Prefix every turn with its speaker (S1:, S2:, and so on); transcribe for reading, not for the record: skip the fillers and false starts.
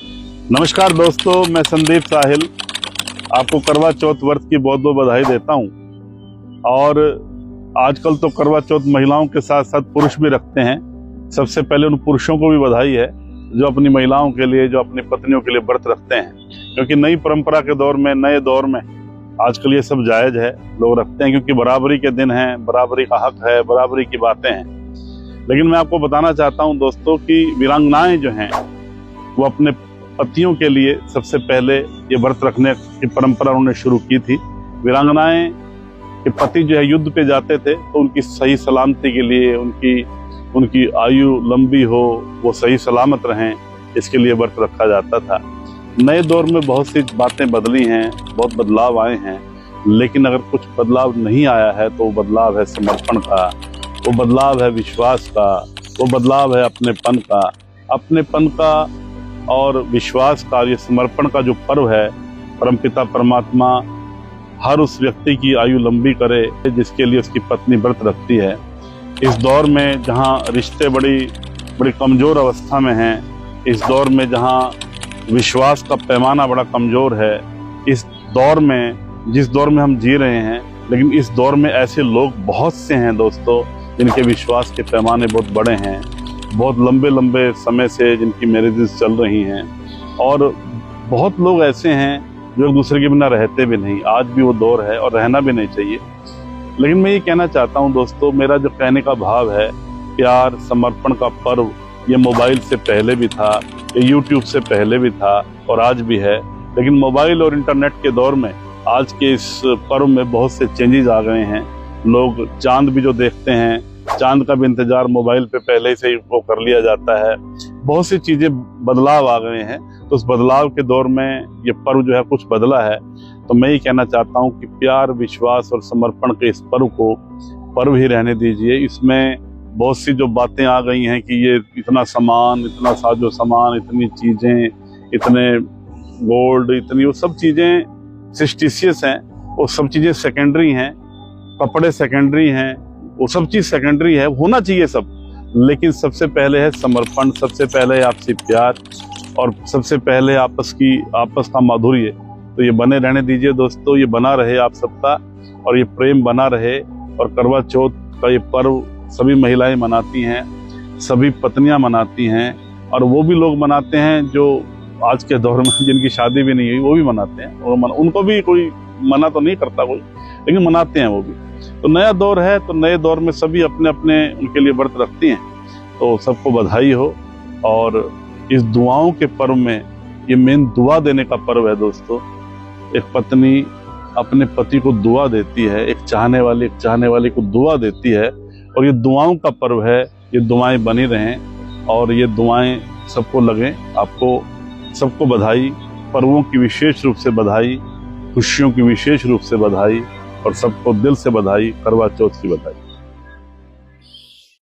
S1: नमस्कार दोस्तों, मैं संदीप साहिल आपको करवा चौथ व्रत की बहुत बहुत बधाई देता हूं। और आजकल तो करवा चौथ महिलाओं के साथ साथ पुरुष भी रखते हैं। सबसे पहले उन पुरुषों को भी बधाई है जो अपनी महिलाओं के लिए, जो अपनी पत्नियों के लिए व्रत रखते हैं, क्योंकि नई परंपरा के दौर में, नए दौर में आजकल ये सब जायज है, लोग रखते हैं, क्योंकि बराबरी के दिन हैं, बराबरी का हक है, बराबरी की बातें हैं। लेकिन मैं आपको बताना चाहता हूं दोस्तों कि वीरांगनाएं जो हैं वो अपने पतियों के लिए सबसे पहले ये व्रत रखने की परंपरा उन्होंने शुरू की थी। वीरांगनाएं के पति जो है युद्ध पे जाते थे तो उनकी सही सलामती के लिए, उनकी आयु लंबी हो, वो सही सलामत रहें, इसके लिए व्रत रखा जाता था। नए दौर में बहुत सी बातें बदली हैं, बहुत बदलाव आए हैं, लेकिन अगर कुछ बदलाव नहीं आया है तो वो बदलाव है समर्पण का, वो बदलाव है विश्वास का, वो बदलाव है अपनेपन का और विश्वास का। ये समर्पण का जो पर्व है, परमपिता परमात्मा हर उस व्यक्ति की आयु लंबी करे जिसके लिए उसकी पत्नी व्रत रखती है। इस दौर में जहाँ रिश्ते बड़ी कमजोर अवस्था में हैं, इस दौर में जहाँ विश्वास का पैमाना बड़ा कमजोर है, इस दौर में, जिस दौर में हम जी रहे हैं, लेकिन इस दौर में ऐसे लोग बहुत से हैं दोस्तों जिनके विश्वास के पैमाने बहुत बड़े हैं, बहुत लंबे लंबे समय से जिनकी मैरिजेस चल रही हैं, और बहुत लोग ऐसे हैं जो एक दूसरे के बिना रहते भी नहीं। आज भी वो दौर है और रहना भी नहीं चाहिए। लेकिन मैं ये कहना चाहता हूँ दोस्तों, मेरा जो कहने का भाव है, प्यार समर्पण का पर्व ये मोबाइल से पहले भी था, ये यूट्यूब से पहले भी था और आज भी है। लेकिन मोबाइल और इंटरनेट के दौर में आज के इस पर्व में बहुत से चेंजेस आ गए हैं। लोग चांद भी जो देखते हैं, चांद का भी इंतजार मोबाइल पे पहले से ही वो कर लिया जाता है। बहुत सी चीजें बदलाव आ गए हैं, तो उस बदलाव के दौर में ये पर्व जो है कुछ बदला है। तो मैं ये कहना चाहता हूँ कि प्यार, विश्वास और समर्पण के इस पर्व को पर्व ही रहने दीजिए। इसमें बहुत सी जो बातें आ गई हैं कि ये इतना सामान, इतना साजो सामान, इतनी चीजें, इतने गोल्ड, इतनी, वो सब चीजें सिस्टिशियस हैं, वो सब चीजें सेकेंडरी हैं, कपड़े सेकेंडरी हैं, वो सब चीज सेकेंडरी है, होना चाहिए सब, लेकिन सबसे पहले है समर्पण, सबसे पहले है आपसी प्यार और सबसे पहले आपस का माधुर्य। तो ये बने रहने दीजिए दोस्तों, ये बना रहे आप सबका, और ये प्रेम बना रहे। और करवा चौथ का ये पर्व सभी महिलाएं मनाती हैं, सभी पत्नियां मनाती हैं, और वो भी लोग मनाते हैं जो आज के दौर में जिनकी शादी भी नहीं हुई वो भी मनाते हैं, और उनको भी कोई मना तो नहीं करता कोई, लेकिन मनाते हैं वो भी। तो नया दौर है, तो नए दौर में सभी अपने अपने उनके लिए व्रत रखती हैं। तो सबको बधाई हो। और इस दुआओं के पर्व में ये मेन दुआ देने का पर्व है दोस्तों। एक पत्नी अपने पति को दुआ देती है, एक चाहने वाली को दुआ देती है, और ये दुआओं का पर्व है। ये दुआएं बनी रहें और ये दुआएं सबको लगें। आपको सबको बधाई, पर्वों की विशेष रूप से बधाई, खुशियों की विशेष रूप से बधाई, और सबको दिल से बधाई, करवा चौथ की बधाई।